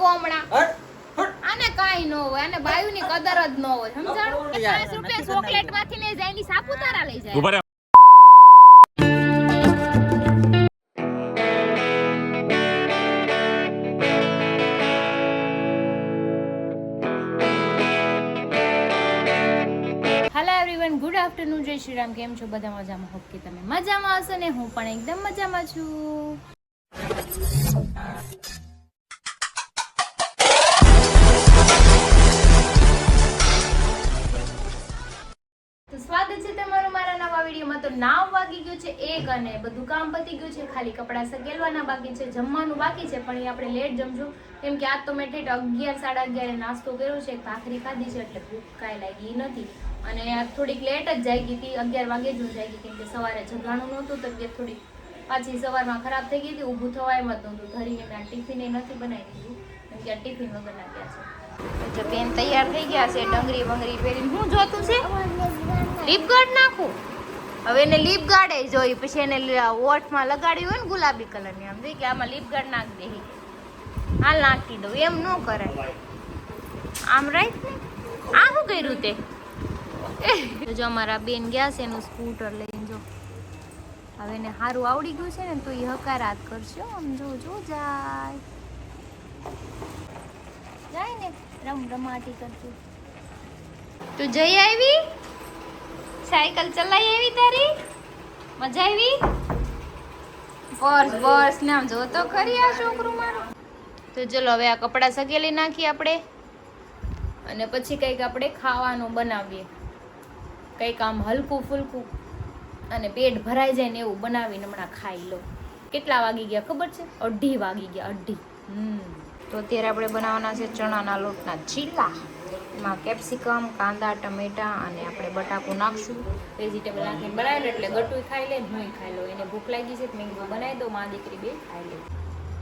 ગોમડા આને કાઈ ન હોય, આને બાયુની કદર જ ન હોય, સમજાણ? 5 રૂપિયા ચોકલેટ માંથી લઈ જાય, એની સાપુતારા લઈ જાય. હેલો એવરીવન, ગુડ આફ્ટરનૂન, જય શ્રી રામ. કેમ છો બધા? મજામાં? હોપ કે તમે મજામાં હશો ને હું પણ એકદમ મજામાં છું. તો સ્વાગત છે તમારું મારા નવા વિડીયોમાં. તો 9 વાગી ગયો છે 1 અને બધું કામ પતી ગયું છે, ખાલી કપડાં સકેલવાના બાકી છે, જમવાનું બાકી છે, પણ એ આપણે લેટ જમશું કેમ કે આજ તો મેં ઠેઠ 11 સાડા 11 નાસ્તો કર્યો છે, ભાખરી ખાધી છે, એટલે ભૂખ કાંઈ લાગી નથી. અને થોડીક લેટ જ જાગી હતી, 11 વાગે જ હું જાગી કેમ કે સવારે જગાણું નહોતું, તબિયત થોડી પાછી સવારમાં ખરાબ થઈ ગઈ હતી, ઊભું થવા એમ જ નહોતું. ધરીને મેં ટિફિન નથી બનાવી દીધું કેમ કે આ ટિફિન વગર નાખ્યા છે. તો બેન તૈયાર થઈ ગયા છે, ડંગરી બંગરી પહેરીને. હું જોતું છે લીપ ગાર્ડ નાખું. હવે એને લીપ ગાર્ડ એ જોઈ, પછી એને ઓઠમાં લગાડી હોય ને ગુલાબી કલરની, આમ જોઈ કે આમાં લીપ ગાર્ડ નાખ દે, હાલ નાખી દઉં. એમ ન કરાય, આમ રાખ ને. આ શું કર્યું તે? જો અમારા બેન ગયા છે એનું સ્કૂટર લઈને, જો હવે એને સારું આવડી ગયું છે ને તો એ હકારાત કરશે. આમ જો જાય ને રમાટી કરતું. તું જઈ આવી? સાયકલ ચલાવી આવી તારી? મજા આવી? બસ ને આમ જો તો ખરી આ છોકરું મારું. તો ચલો હવે આ કપડાં સકેલી નાખીએ આપણે, અને પછી કંઈક આપણે ખાવાનું બનાવીએ, કંઈક આમ હલકું ફૂલકું અને પેટ ભરાઈ જાય ને એવું બનાવીને હમણાં ખાઈ લો. કેટલા વાગી ગયા ખબર છે? 2:30 વાગી ગયા, 2:30. તો અત્યારે આપણે બનાવવાના છે ચણાના લોટના ચીલા. એમાં કેપ્સિકમ, કાંદા, ટમેટા અને આપણે બટાકું નાખશું. વેજીટેબલ નાખીને બનાવેલું એટલે ગટું ખાઈ લે, હું ખાઈ લો. એને ભૂખ લાગી છે તો મેં કીધું બનાવી દો, મા દીકરી બે ખાઈ લે.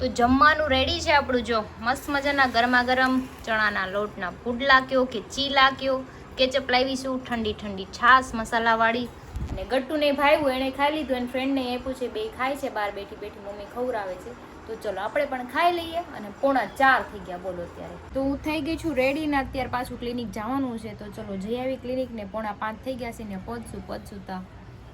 તો જમવાનું રેડી છે આપણું. જો મસ્ત મજાના ગરમા ગરમ ચણાના લોટના પુડલા કયો કે ચીલા કયો, કેચઅપ લાવીશું, ઠંડી ઠંડી છાશ મસાલાવાળી. અને ગટ્ટુને ભાવ્યું, એણે ખાઈ લીધું, એને ફ્રેન્ડને આપ્યું છે, બે ખાય છે બહાર બેઠી બેઠી, મમ્મી ખવડાવે છે. તો ચલો આપણે પણ ખાઈ લઈએ. અને 3:45 થઈ ગયા બોલો અત્યારે. તો હું થઈ ગઈ છું રેડી ને અત્યારે પાછું ક્લિનિક જવાનું છે. તો ચલો જઈ આવી ક્લિનિક ને. 4:45 થઈ ગયા છે ને પહોંચશું તો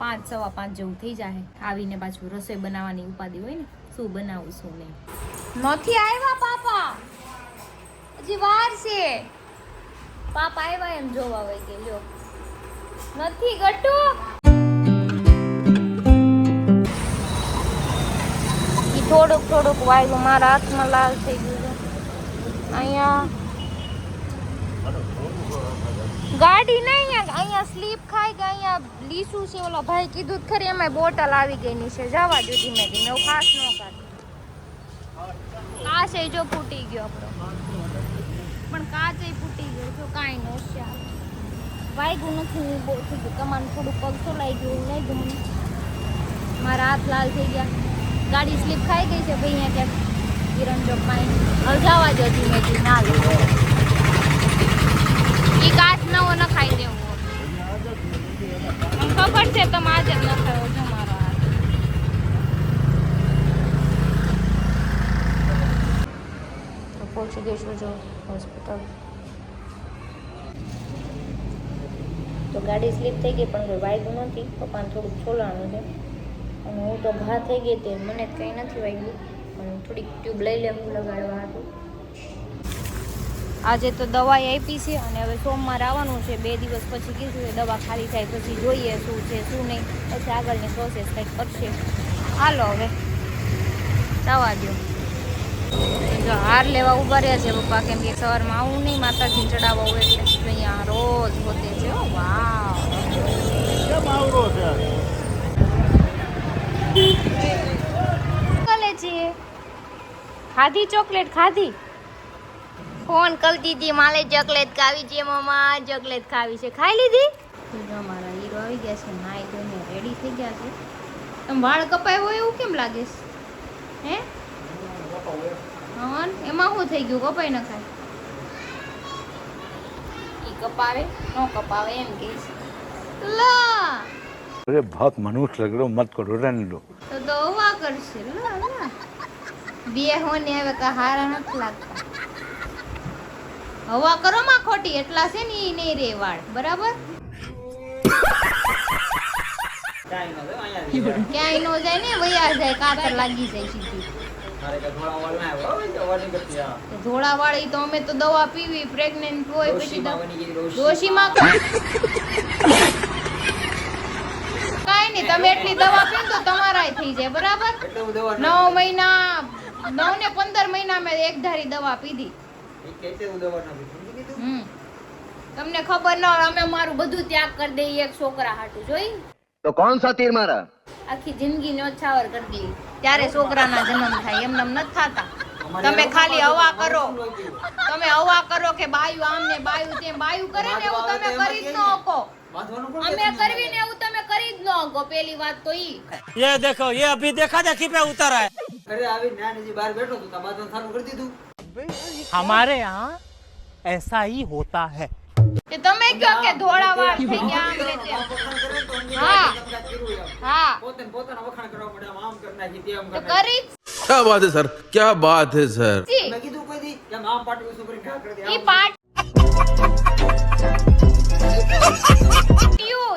5 સવા 5 જેવું થઈ જાય. આવીને પાછું રસોઈ બનાવવાની ઉપાધિ હોય ને, શું બનાવું શું નહીં. નથી આવ્યા પાપા, હજી વાર છે. પાપા આવ્યા એમ જોવા વઈ ગઈ. લ્યો નથી ગટ્ટુ. થોડુંક વાયલું મારા હાથમાં લાલ થઈ ગયું. અહીંયા ગાડી નહીં, અહીંયા સ્લીપ ખાઈ કે અહીંયા લીસું છે. ઓલા ભાઈ કીધું જ ખરી, એમાં બોટલ આવી ગઈ ની છે. જવા દો ધીમે ધીમે, એવું ખાસ ન કાઢે. કાચ જો ફૂટી ગયો આપણો, પણ કાચ ફૂટી ગયો. જો કાંઈ ન છે, વાગ્યું નથી, બહુ થઈ ગયું. તમારે થોડું પગ સોલાઈ ગયું, નહીં ગયું. મારા હાથ લાલ થઈ ગયા. ગાડી સ્લીપ ખાઈ ગઈ છે ભાઈ. અહીંયા ક્યાંક કિરણ ચોકમાં હલજાવા જો ધીમે ધીમે. ના લે એ કાચ નવો ન ખાઈ દેવો. ખબર છે તમે આજે જ ન ખાયો છો મારો હાથ. તો પહોંચી ગઈશું જો હોસ્પિટલ. તો ગાડી સ્લીપ થઈ ગઈ પણ કોઈ વાગ્યું નથી. પપ્પાને થોડુંક છોલાણું છે અને હું તો ઘા થઈ ગઈ હતી, મને કંઈ નથી વાગ્યું, પણ થોડીક ટ્યુબ લઈ લે હું લગાડવા હતું. આજે તો દવાઈ આપી છે અને હવે સોમવાર આવવાનું છે. 2 દિવસ પછી કીધું એ દવા ખાલી થાય પછી જોઈએ શું છે શું નહીં, પછી આગળની પ્રોસેસ કંઈક કરશે. હાલો હવે જવા દો. જો હાર લેવા ઊભા રહ્યા છે પપ્પા, કેમ કે સવારમાં આવું નહીં, માતાજીને ચડાવવા હોય એટલે અહીંયા રોજ હોતે છે. વાવ કરે છે. ખાધી ચોકલેટ ખાધી? ફોન કરતી હતી માલે ચોકલેટ ખાવી છે મમ્મા, ચોકલેટ ખાવી છે. ખાઈ લીધી? જો અમારા હીરો આવી ગયા છે, નાઈ ધોઈને રેડી થઈ ગયા છે. તમે વાળ કપાય હોય એવું કેમ લાગે છે? હે હા, એમાં શું થઈ ગયું? કપાઈ ન ખાય? ઈ કપાવે ન કપાવે એમ કે લા. अरे बहुत मनुष्य लग रहे हो, मत करो, रहने दो. તો દવા કરશે. લા લા બે હોને હવે કા હારા નથી લાગતા. હવા કરો માં ખોટી એટલા છે ને ઈ નહીં રે વાળ બરાબર ક્યાંય નો જાય ને વયા જાય કાતર લાગી જાય સીધી ધોળા વાળી તો અમે તો દવા પીવી પ્રેગ્નન્ટ હોય પછી ડોશીમાં કાઈ નહીં તમે એટલી દવા પીઓ તો તમારાય થઈ જાય બરાબર 9 મહિના 9 ને 15 મહિના મેં એક ધારી દવા પીધી તમને ખબર ન હોય અમે મારું બધું ત્યાગ કરી દઈએ એક છોકરા હાટું જોઈ તો કોણ સા તીર મારા આખી જિંદગી ન્યોછાવર કરી દઈએ ત્યારે છોકરાના જન્મ થાય એમને નથી થતા તમે ખાલી હવા કરો તમે હવા કરો કે બાયુ આમ ને બાયુ તેમ બાયુ કરે ને એવું તમે કરી જ ન શકો અમે કરવી ને એવું તમે કરી જ ન શકો પેલી વાત તો ઈ ये देखो ये अभी देखा देखी पे उतर है અરે આવી નાનજી બહાર બેઠો તો બાદમાં સારું કરી દીધું हमारे यहाँ ऐसा ही होता है તે તમે કયો કે ધોળા વાળ થઈ ગયા આમ ને તેમ હા હા પોતાના વખાણ કરવા માટે આમ કરી નાખી તેમ તો કરી કરી क्या बात है सर क्या बात है सर જ છી. મેં કીધું કોઈ દી કે આમ પાટી ઉસું કરી ઘા કરી દે ઈ પાટ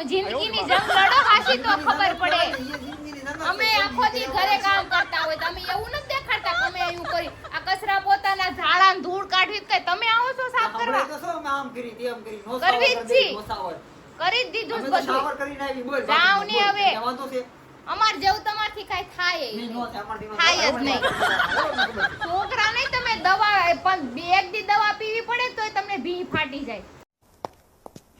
જિંદગીની જંગ લડો હાસી તો ખબર પડે અમે આખો દી ઘરે કામ કરતા હોય તમે એવું નથી દેખાડતા કે અમે એવું કરી આ કચરા પોતાના ઝાડા ને ધૂળ કાઢવી કે તમે આવો છો સાફ કરવા તો શું આમ કરી તેમ કરી નો કરવી જ છી. સાવર કરી જ દીધું અમે છે તો શાવર બધું કરીને આવી બોલ જાવ ને હવે. વાંધો છે અમાર જેવું તમારથી કાઈ થાય ય નો નહીં. છે અમારથી નો થાય જ નહીં છોકરા નહીં તમે દવા પણ એક દી દવા પીવી પડે તોય તમને ભી ફાટી જાય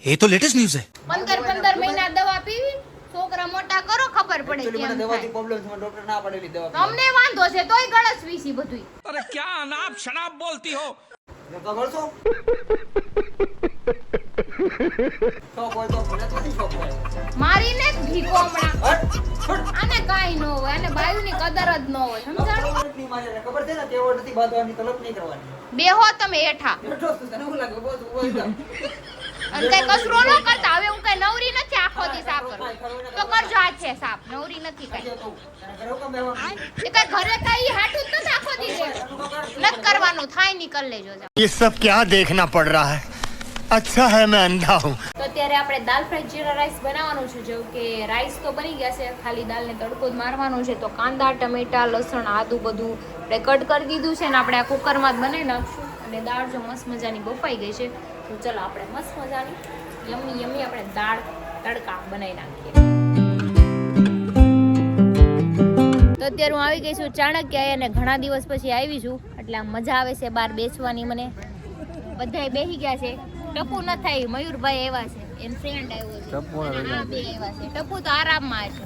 ये तो लेटेस्ट न्यूज है 15 મહિના દવા પીવી છોકરા મોટા કરો ખબર પડે Actually મને કેમ દવાથી થાય પ્રોબ્લેમ છે મને ડોક્ટર ના પાડેલી દવા તમને વાંધો છે તોય ગળસ વીસી બધુંય अरे क्या अनाप शनाप बोलती हो ખબર છો શોખ હોય તો મને તો નથી શોખ હોય મારીને જ ભીકો હમણાં હટ હટ આને કાઈ ન હોય અને બાયુની કદર જ ન હોય સમજાણું નથી મારે ખબર છે ને તેવો નથી બાંધવાની તલબ નહીં કરવાની બેહો તમે હેઠા બેઠો છું તને શું લાગે બસ ઉભો થઈ જા અને કઈ કસરો ન કરતા હવે હું કઈ નવરી નથી આખો દી સાફ કરું તો કરજો આજ છે સાફ નવરી નથી કઈ તો તને ઘરે કેમ બેવાનું એ કઈ ઘરે કઈ હાટું જ નથી આખો દી નથી કરવાનું થાય ની કર લેજો જાઓ. ये सब क्या देखना पड़ रहा है अच्छा है मैं अंधा हूँ તો અત્યારે આપણે દાલ ફ્રાય જીરા રાઈસ બનાવવાનું છે જેવું કે રાઈસ તો બની ગયા છે ખાલી દાલને તડકો જ મારવાનો છે તો કાંદા ટમેટા લસણ આદુ બધું આપણે કટ કરી દીધું છે ને આપણે આ કુકરમાં જ બનાવી નાખશું અને દાળ જો મસ્ત મજાની બફાઈ ગઈ છે તો ચલો આપણે મસ્ત મજાની યમી યમી આપણે દાળ તડકા બનાવી નાખીએ તો અત્યારે હું આવી ગઈ છું ચાણક્ય અને ઘણા દિવસ પછી આવી છું એટલે આમ મજા આવે છે બહાર બેસવાની મને બધાય બેસી ગયા છે ટપુ ન થાય મયુરભાઈ આવ્યા છે એન ફ્રેન્ડ આવ્યો છે અને આ બે આવ્યા છે ટપુ તો આરામમાં છે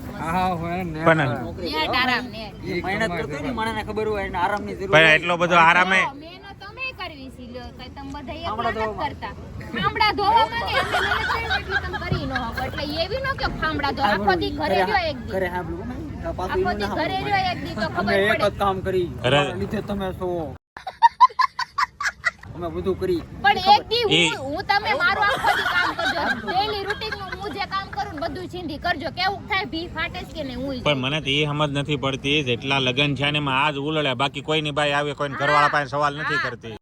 નેટ આરામ નેટ મહેનત કરતો ને મને ખબર હોય એને આરામની જરૂર પણ એટલો બધો આરામે મહેનત તમે કરવી છે લ્યો કઈ તમે બધા એકલા નથી કરતા ફામડા ધોવામાં ને એટલે મહેનત કરી એટલી તમે કરી ન શકો એટલે એવી ન કે ફામડા ધો આખો દી ઘરે રહ્યો એક દી ઘરે સાંભળું આખો દી ઘરે રહ્યો એક દી તો અમે ખબર એક જ પડે કામ કરી અરે. લીધે તમે છો અમે બધું કરી પણ એક દી હું તમે મારું આખો દી કામ કરજો ડેઈલી રૂટીન નું હું જે કામ કરું ને બધું છીંધી કરજો કેવું થાય ભી ફાટે છે કે નહીં હું પણ મને તો એ સમજ નથી પડતી જેટલા લગન છે ને એમાં આજ ઉલળે બાકી કોઈની બાઈ આવે કોઈને ઘરવાળા પાસે સવાલ નથી કરતી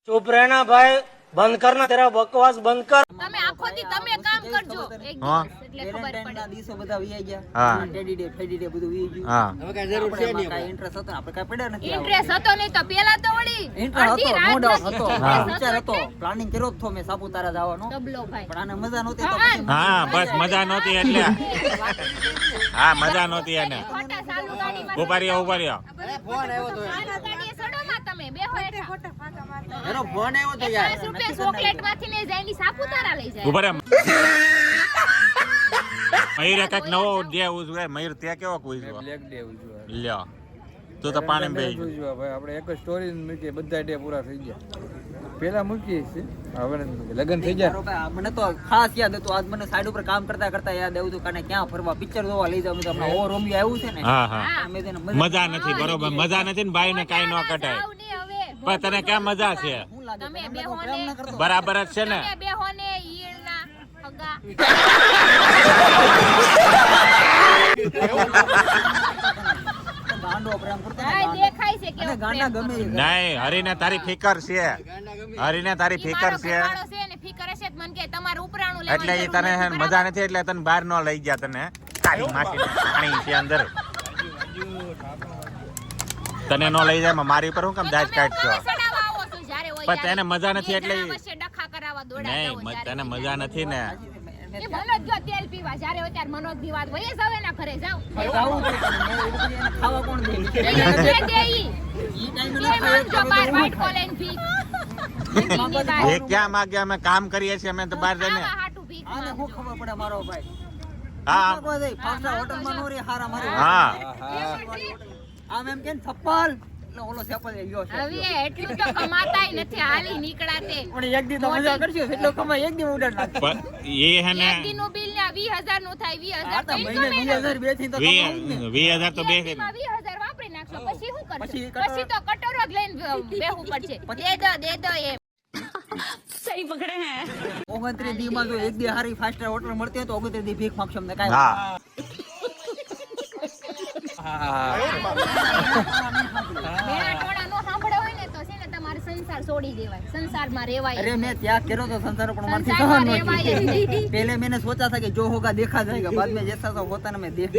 चुप रहना भाई बंद करना तेरा बकवास बंद कर તમે આખો દી તમે કામ કરજો એક હા. દિવસ એટલે ખબર વેલેન્ટાઇન ના પડે દિવસો બધા વી ગયા હા. ટેડી ડે ફેડી ડે બધું વી ગયું હા હવે કઈ જરૂર છે નહીં કઈ ઇન્ટરેસ્ટ હતો ને આપણે કઈ પડ્યા નથી ઇન્ટરેસ્ટ હતો નહીં તો પેલા તો વળી ઇન્ટરેસ્ટ અડધી હતો રાત નો ડાઉટ નથી. હતો હા. વિચાર હતો પ્લાનિંગ કર્યો તો મેં સાપુતારા જવાનો ડબલો ભાઈ પણ આને મજા નહોતી તો હા. પછી હા બસ મજા નહોતી એટલે હા મજા નહોતી એને ખોટા સાલુ ગાડીમાં ઉભા રહ્યો ઉભા રહ્યો ફોન આવ્યો તો સાલુ ગાડીએ સડોમાં તમે બેહો હેઠા. એનો ફોન આવ્યો તો 5 યાર રૂપિયા ચોકલેટ માંથી ને જઈને સાપુતારા લઈ જાય ઉભા રહ્યો મયુરે કઈક નવો ડે ઉજવે મયુર ત્યાં કેવો ઉજવો બ્લેક ડે ઉજવા લ્યો તું તો પાણી બે ઉજવા ભાઈ આપણે એક જ સ્ટોરી મૂકીએ બધા ડે પૂરા થઈ ગયા પેલા મૂકીએ છીએ હવે નથી મૂકીએ. લગ્ન થઈ ગયા મારો ભાઈ, મને તો ખાસ યાદ હતું આજ મને સાઈડ ઉપર કામ કરતા કરતા યાદ આવ્યું હતું કાને ક્યાં ફરવા પિક્ચર જોવા લઈ જાવ તો હમણાં ઓવર રોમિયો આવ્યું છે ને હા હા અમે તેને મજા નથી બરોબર મજા નથી ને બાઈ ને કાઈ ન કટાય જાવ ને હવે પણ તને ક્યાં મજા છે શું લાગે તમે તને બેહો તો પ્રેમ ને. ન કરતો બરાબર જ છે ને તમે બેહો ને ઈયળના હગા ગાંડો પ્રેમ કરતો ને, હા, ગાંડો. દેખાય છે કેવો અને ગાંડા પ્રેમ ગમે એ કરે. નહીં હરીને તારી ફિકર છે હરીને તારી ઈ ફિકર મારો છે ઘરવાળો છે ને ફિકર હશે તો મને કે તમારે ઉપરાણું લેવાની એટલે એ જરૂર તને નથી, હે ને બરાબર? મજા નથી એટલે તને બહાર ન લઈ ગયા તને તારી માસી પાણી છે અંદર તને ન લઈ જાય મારી ઉપર હું કેમ દાજ તમે કાઢશો ઉપર સડાવવા આવો છો જ્યારે હોય પણ તેને ત્યારે. મજા નથી બે એટલે જણા વચ્ચે ડખા કરાવવા દોડાતા નહીં હોય જ્યારે તને હોય મજા ત્યારે. નથી ને એ મનોજ ગયો તેલ પીવા જ્યારે હોય ત્યારે મનોજ ની વાત હોય હવે ના ઘરે જાવ ખાવું પડે પણ મેં એવું બધું એને ખાવા કોણ દે? એ દે ઈ. ઈ ટાઈમે એ ન ખાય માંગજો તો બાર બધું વાઇટ હું કોલેન ભીખ. ભીખની એ બાર. ક્યાં માગે અમે કામ કરીએ છીએ અમે તો બહાર જઈને ખાવા હાટુ ભીખ આને શું માંગજો. ખબર પડે મારો ભાઈ? હા કોઈ દે, ફાસ્ટા હોટલમાં નો રે હારા મારે. હા આમ એમ કે ને થપ્પલ એટલે ઓલો સેપલ ગયો છે. હવે એટલું તો કમાતાય નથી હાલી નીકળાતે પણ એક દી તો મજા કરશું એટલો કમાય એક દી ઉડાડ નાખે. પણ એ હે ને એક દીનું બિલ ને 20,000 નું થાય 20,000 આ તો તો મહિને income એનો. 20,000 બેથી તો કમાવું જ ને. 20,000 તો બે એક દીમાં 20,000 વાપરી નાખશો પછી શું કરશો? પછી કટોરો- પછી તો કટોરો જ લઈને બેહવું પડશે દે દો એમ 29 દી માં જો એક દી હારી ફાસ્ટ હોટલ મળતી હોય તો 29 દી ભીખ માંગશો અમને કાંઈ હા મેણા ટોણા નો સાંભળ્યો હોય ને તો છે ને તમારે સંસાર છોડી દેવાય સંસારમાં રહેવાય અરે મેં ત્યાગ કર્યો તો સંસાર પણ મારથી સંસારમાં સહન રહેવાય જ નથી. નહીં. पहले मैंने सोचा था कि जो होगा देखा जाएगा बाद में जैसा तो होता ना मैं देख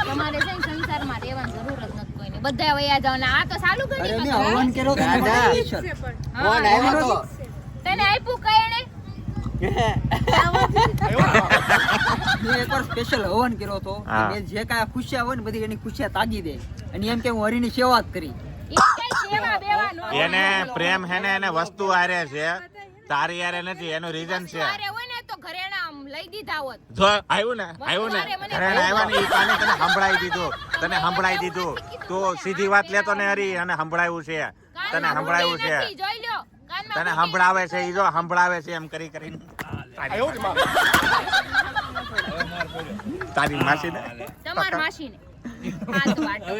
તમારે છે ને સંસારમાં રહેવાની જરૂર જ નથી કોઈને બધા વયા જાવ ને આ તો સાલું अरे કરી मैं हवन કર્યો તો સ્પેશિયલ ફોન આવ્યો તો તને આપ્યું કઈ એને મેં એકવાર સ્પેશિયલ હવન કર્યો તો કે હા. મેં જે કાંઈ ખુશિયા હોય ને બધી એની ખુશિયા તાગી દે અને એમ કે હું હરિની સેવા જ કરી. ઈ કઈ સેવા બેવા નો એને પ્રેમ હે ને એને વસ્તુ હારે છે તારી હારે નથી એનું રીઝન છે અરે હોય ને તો ઘરેણા આમ લઈ દીધા હોત જો આવ્યું ને ઘરેણા આવ્યા ને ઈ કાને તને સંભળાઈ દીધું તો સીધી વાત લેતો ને હરી અને સંભળાયું છે તને સંભળાયું છે નથી, જોઈ લ્યો કાનમાં તને મૂકી સંભળાવે છે ઈ જો સંભળાવે છે એમ કરી કરીને તારી માસી ને તમાર માસીને હાથ વાટો.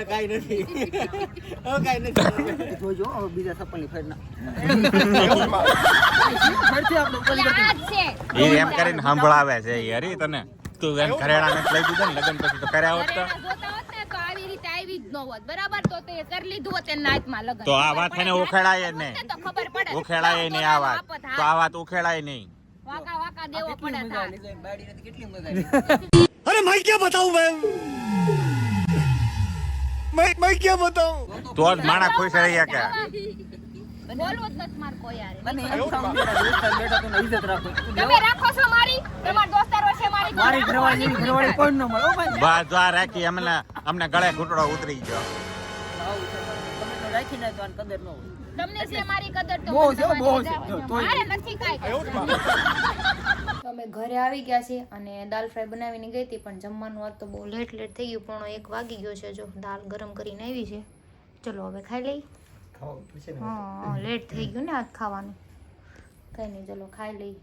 જોજો હવે બીજા સપનની ફેર ના ફેરથી આપણે ઉપર એટલે આ જ છે ઈ એમ કરીને સંભળાવે છે ઈ હરી તને તું એમ ઘરેણા ને લઈ દીધો ને લગન પછી તો કર્યા હોત તો ઘરેણા જોતા હોત ને તો આવી રીતે આવી જ ન હોત બરાબર તો તે કરી લીધું હોત એના હાથમાં લગન તો આ વાત એને ઉખેડાય જ નહીં તો ખબર પડે ઉખેડાય નહીં આ વાત તો આ વાત ઉખેડાય નહીં વાકા વાકા દેવો પડે મજા થાય. આવી બાડી નથી કેટલી મજા આવી. अरे मैं क्या बताऊं मैं क्या बताऊं તો જ માણા ખુશ રહી શકે બોલવું જ નથી મારે કોઈ યારે. મને એમ સમજાય દોસ્તાર બેઠા તો ને ઇજ્જત રાખો. તમે રાખો છો મારી તમાર દોસ્તાર વચ્ચે મારી કોઈ મારી રાખો ઘરવાળી નહીં. ઘરવાળી કોઈ ન મળે હો ભાઈ. બસ જો આ રાખી અમને ગળે ઘૂંટડો ઉતરી ગયો આવું છે ભાઈ. તમે તો રાખી ના તો આને કદર ન હોય. તમને છે મારી કદર તો બહુ મને છે, તમારી બહુ જ છે. આવે. તોય. મારે નથી કાંઈ. તો અમે ઘરે આવી ગયા છીએ અને દાલ ફ્રાય બનાવીને ગઈ હતી પણ જમવાનું આજ તો બહુ લેટ થઈ ગયું પણ 1 વાગી ગયો છે જો દાલ ગરમ કરીને આવી છે ચલો હવે ખાઈ લઈ હા લેટ થઈ ગયું ને આજ ખાવાનું કંઈ નહીં ચલો ખાઈ લઈ